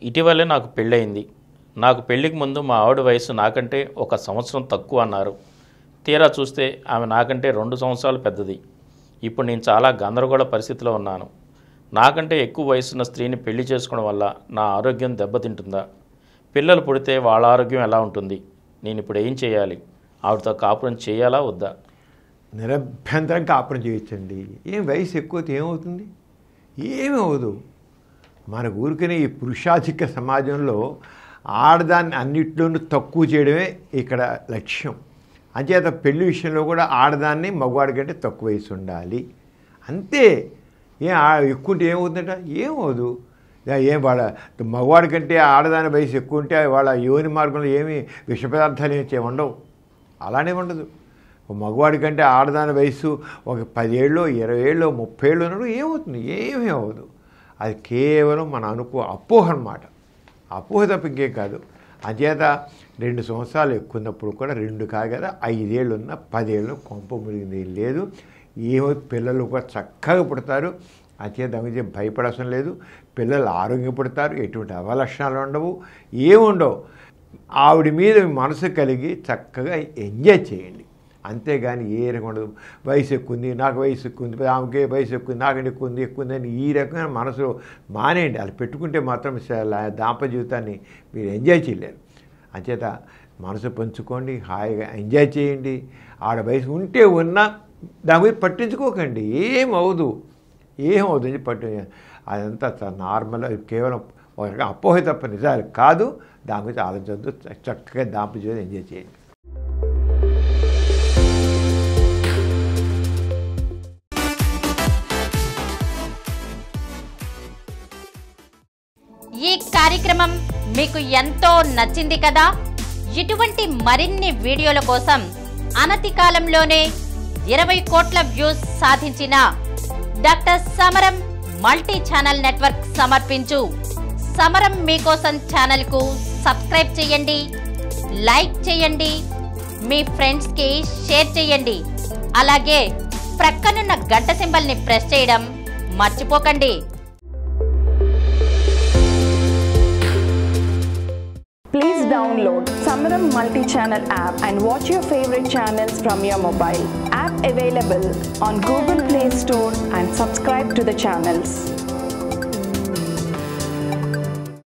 ఇటీవలే నాకు పెళ్ళయింది. నాకు పెళ్లికి ముందు మా ఆవిడ వయసు నాకంటే 1 సంవత్సరం తక్కువ అన్నారు. తీరా చూస్తే ఆమె నాకంటే 2 సంవత్సరాలు పెద్దది. ఇప్పుడు నేను చాలా గందరగోళ పరిస్థితిలో ఉన్నాను. నాకంటే ఎక్కువ వయసున్న స్త్రీని పెళ్లి చేసుకోవడం వల్ల నా ఆరోగ్యం దెబ్బతింటుందా? పిల్లలు పుడితే వాళ్ళ ఆరోగ్యం ఎలా ఉంటుంది? నేను ఇప్పుడు ఏం చేయాలి? ఆవిడతో కాపురం చేయాలా వద్దా? నిరభ్యంతరం కాపురం చేయొచ్చండి. ఏం వయసు ఎక్కువ ఏమవుతుంది? ఏమీ అవ్వదు. మన ఊరికనే ఈ పురుషాధిక్య సమాజంలో ఆడదాన్ని అన్నిట్లోనూ తక్కువ చేయడమే ఇక్కడ లక్ష్యం. అంచేత పెళ్లి విషయంలో కూడా ఆడదాన్ని మగవాడి కంటే తక్కువ వయసు ఉండాలి అంతే. ఎక్కువ ఉంటే ఏమవుతుందట? ఏమవుదు. ఏం వాళ్ళ మగవాడి కంటే ఆడదాని వయసు ఎక్కువ ఉంటే వాళ్ళ యోని మార్గంలో ఏమి విష పదార్థాలు ఏమి ఉండవు. అలానే ఉండదు. మగవాడి కంటే ఆడదాని వయసు ఒక 10 ఏళ్ళు 20 ఏళ్ళు 30 ఏళ్ళు ఉన్నప్పుడు ఏమవుతుంది? ఏమీ అవ్వదు. అది కేవలం మన అపోహ అన్నమాట. అపోహ తప్ప ఇంకేం కాదు. అంచేత 2 సంవత్సరాలు ఎక్కువ ఉన్నప్పుడు కూడా 2 కాదు కదా 5 ఏళ్ళు ఉన్న 10 ఏళ్ళు కొంప మురిగింది లేదు. ఏమో పిల్లలు కూడా చక్కగా పుడతారు. అంచేత దాని భయపడవసరం లేదు. పిల్లలు ఆరోగ్యం పుడతారు. ఎటువంటి అవలక్షణాలు ఉండవు, ఏముండవు. ఆవిడ మీద మనసు కలిగి చక్కగా ఎంజాయ్ చేయండి. అంతేగాని ఏ రకం ఉండదు. వయసు ఎక్కువ, నాకు వయసు ఎక్కువ, ఆమెకే వయసు ఎక్కువ, నాకంటే ఎక్కువ అని ఈ రకమైన మనసులో మానేయండి. అది పెట్టుకుంటే మాత్రం దాంపత్య జీవితాన్ని మీరు ఎంజాయ్ చేయలేరు. అంచేత మనసు పంచుకోండి, హాయిగా ఎంజాయ్ చేయండి. ఆడ వయసు ఉంటే ఉన్నా దాని గురించి పట్టించుకోకండి. ఏమవుదు అదంతా నార్మల్. కేవలం ఒక అపోహ తప్ప నిజాలు కాదు. దాని గురించి ఆలోచించద్దు. చక్కగా దాంపత్య జీవితం ఎంజాయ్ చేయండి. ఈ కార్యక్రమం మీకు ఎంతో నచ్చింది కదా? ఇటువంటి మరిన్ని వీడియోల కోసం అనతి కాలంలోనే 20 కోట్ల వ్యూస్ సాధించిన డాక్టర్ సమరం మల్టీ ఛానల్ నెట్వర్క్ సమర్పించు సమరం మీకోసం ఛానల్ కు సబ్స్క్రైబ్ చేయండి, లైక్ చేయండి, మీ ఫ్రెండ్స్ కి షేర్ చేయండి. అలాగే ప్రక్కనున్న గంట సింబల్ ని ప్రెస్ చేయడం మర్చిపోకండి. Please download Samaram multi-channel app and watch your favorite channels from your mobile. App available on Google Play Store and subscribe to the channels.